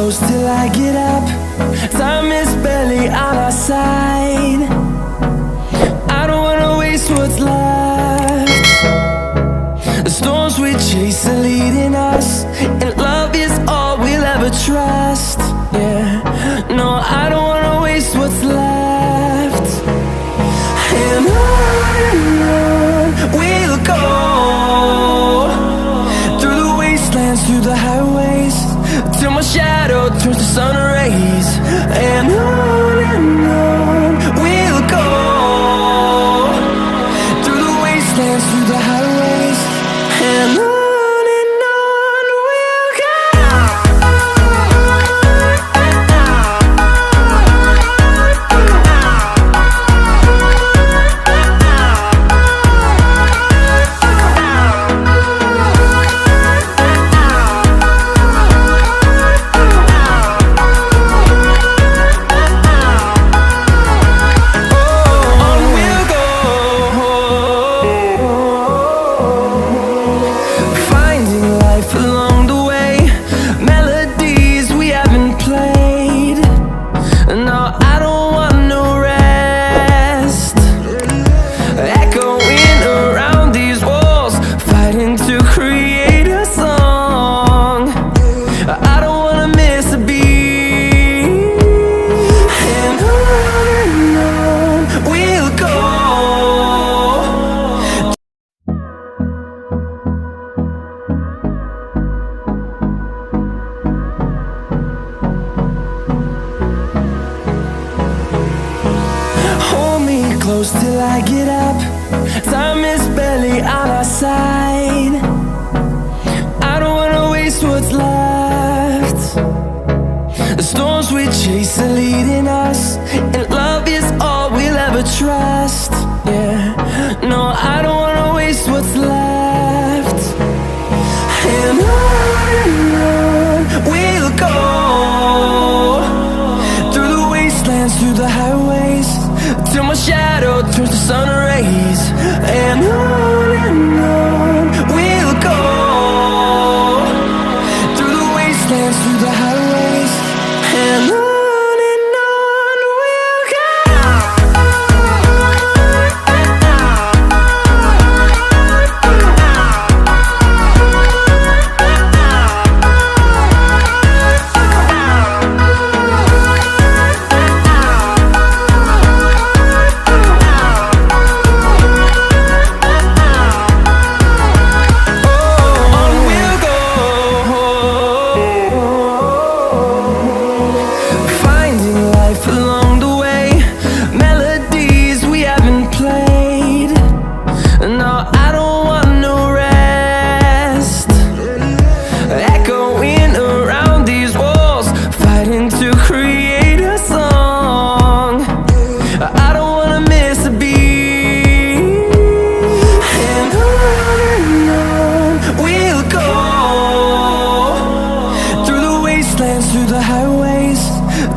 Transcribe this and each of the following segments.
close till I get up. Time is barely on our side. I don't wanna waste what's left. The storms we chase are leading us, and love is all we'll ever trust. Yeah, no, I don't wanna waste what's left. And on we'll go, through the wastelands, through the highways, till my shadow turns to sun rays. And on we'll go, through the wastelands, through the highways, and on we'll go. Close till I get up. Time is barely on our side. I don't wanna waste what's left. The storms we chase are leading us, and love is all we'll ever trust. Yeah, no, I don't wanna waste what's left. And on we'll go, through the wastelands, through the highways, till my shadow turns to sun rays. And on we'll go, through the wastelands, through the highways, and on we'll go. Through the highways,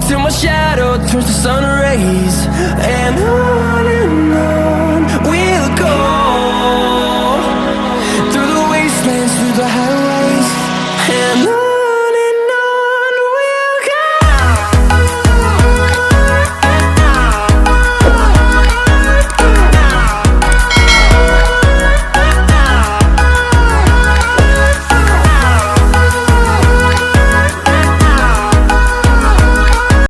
till my shadow turns to sun rays. And on we'll go, through the wastelands, through the highways.